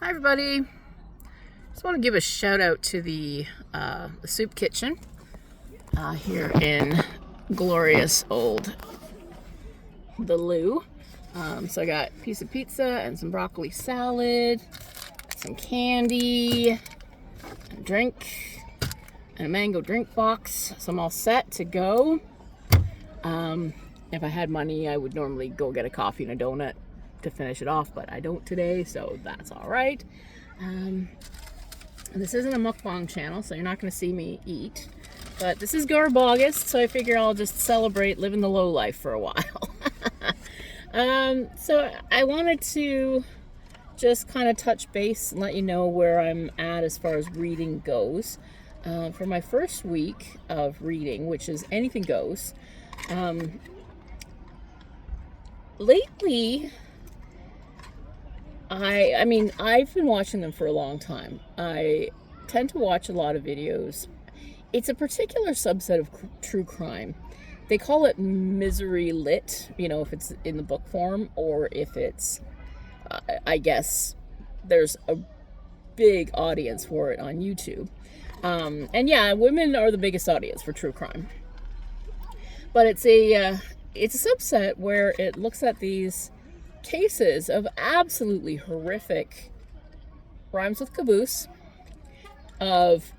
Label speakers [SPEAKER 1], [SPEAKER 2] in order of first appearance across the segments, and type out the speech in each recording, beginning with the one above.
[SPEAKER 1] Hi everybody. Just want to give a shout out to the soup kitchen here in glorious old the Lou. So I got a piece of pizza and some broccoli salad, some candy, a drink, and a mango drink box. So I'm all set to go. If I had money, I would normally go get a coffee and a donut to finish it off, but I don't today, so that's all right. This isn't a mukbang channel, so you're not going to see me eat, but this is GARBAUGUST, so I figure I'll just celebrate living the low life for a while. So I wanted to just kind of touch base and let you know where I'm at as far as reading goes. For my first week of reading, which is anything goes, lately I mean, I've been watching them for a long time. I tend to watch a lot of videos. It's a particular subset of true crime. They call it misery lit, if it's in the book form, or if it's, I guess, there's a big audience for it on YouTube. And yeah, women are the biggest audience for true crime. But it's a subset where it looks at these cases of absolutely horrific, rhymes with caboose, of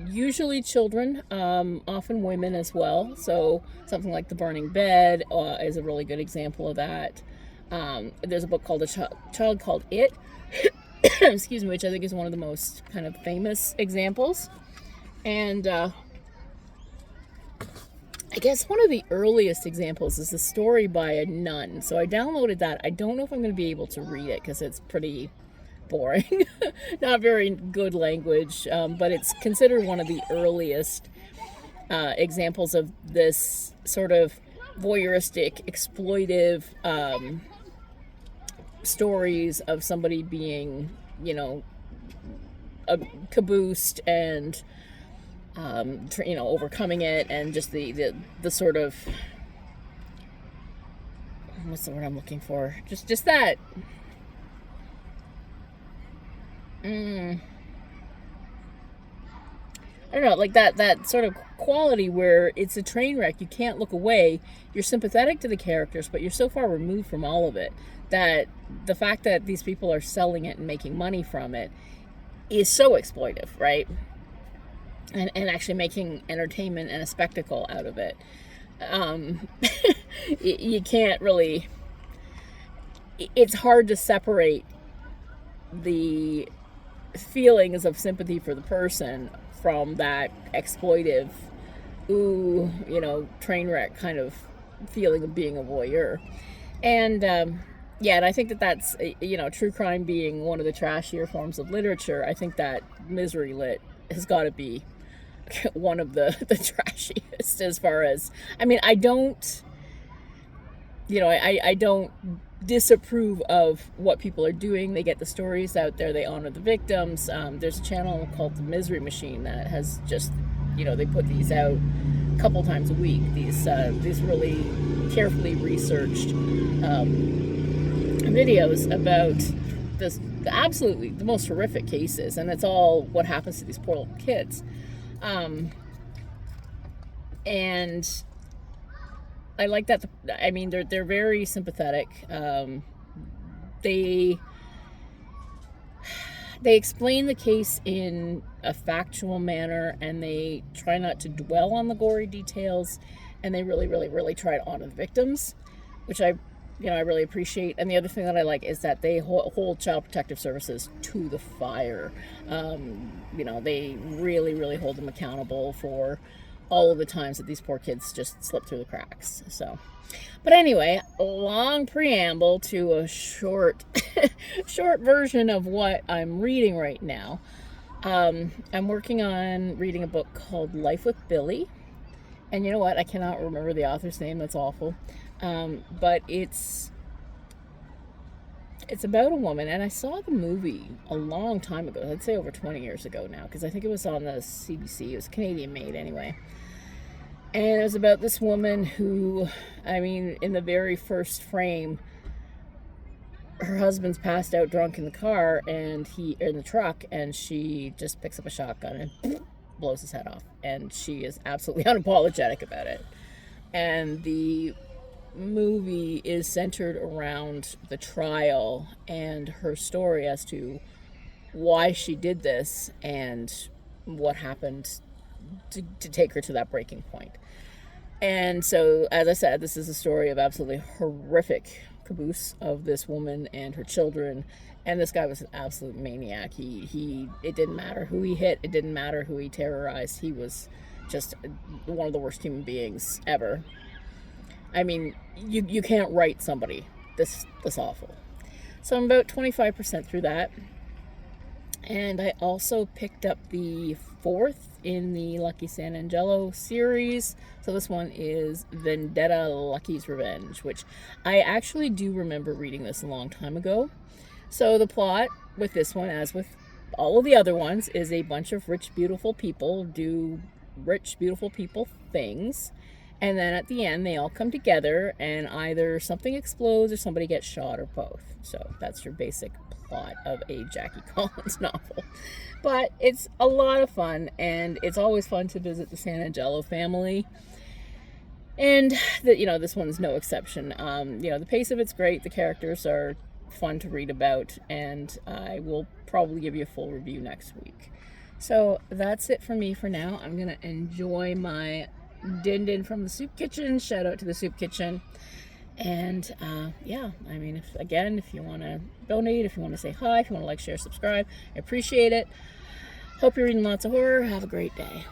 [SPEAKER 1] usually children, often women as well. So something like The Burning Bed is a really good example of that. There's a book called A Child Called It, excuse me, which I think is one of the most kind of famous examples. And I guess one of the earliest examples is a story by a nun. So I downloaded that. I don't know if I'm going to be able to read it because it's pretty boring. Not very good language, but it's considered one of the earliest examples of this sort of voyeuristic, exploitive stories of somebody being, caboosed and overcoming it, and just the sort of, what's the word I'm looking for? Just that. I don't know, like that sort of quality where it's a train wreck. You can't look away. You're sympathetic to the characters, but you're so far removed from all of it that the fact that these people are selling it and making money from it is so exploitive, right? And actually making entertainment and a spectacle out of it. You can't really, it's hard to separate the feelings of sympathy for the person from that exploitive, train wreck kind of feeling of being a voyeur. And and I think that's, true crime being one of the trashier forms of literature, I think that misery lit has got to be one of the trashiest, as far as, I mean, I don't disapprove of what people are doing. They get the stories out there, they honor the victims. There's a channel called The Misery Machine that has just, they put these out a couple times a week, these really carefully researched videos about absolutely the most horrific cases, and it's all what happens to these poor little kids. And I like that. They're very sympathetic. They explain the case in a factual manner, and they try not to dwell on the gory details, and they really, really, really try to honor the victims, which I really appreciate. And the other thing that I like is that they hold Child Protective Services to the fire. They really, really hold them accountable for all of the times that these poor kids just slip through the cracks. So, but anyway, a long preamble to a short version of what I'm reading right now. I'm working on reading a book called Life with Billy. And you know what? I cannot remember the author's name. That's awful. But it's about a woman, and I saw the movie a long time ago. I'd say over 20 years ago now, because I think it was on the CBC. It was Canadian made anyway. And it was about this woman who, in the very first frame, her husband's passed out drunk in the car, and he in the truck, and she just picks up a shotgun and blows his head off, and she is absolutely unapologetic about it. And the movie is centered around the trial and her story as to why she did this and what happened to take her to that breaking point. And so, as I said, this is a story of absolutely horrific caboose of this woman and her children. And this guy was an absolute maniac. It didn't matter who he hit. It didn't matter who he terrorized. He was just one of the worst human beings ever. I mean, you can't write somebody this awful. So I'm about 25% through that. And I also picked up the 4th in the Lucky San Angelo series. So this one is Vendetta Lucky's Revenge, which I actually do remember reading this a long time ago. So the plot with this one, as with all of the other ones, is a bunch of rich, beautiful people do rich, beautiful people things. And then at the end, they all come together and either something explodes or somebody gets shot or both. So that's your basic plot of a Jackie Collins novel. But it's a lot of fun, and it's always fun to visit the San Angelo family. And this one's no exception. The pace of it's great. The characters are fun to read about, and I will probably give you a full review next week. So that's it for me for now. I'm gonna enjoy my din from the soup kitchen. Shout out to the soup kitchen. And if you want to donate, if you want to say hi, if you want to like, share, subscribe, I appreciate it. Hope you're reading lots of horror. Have a great day.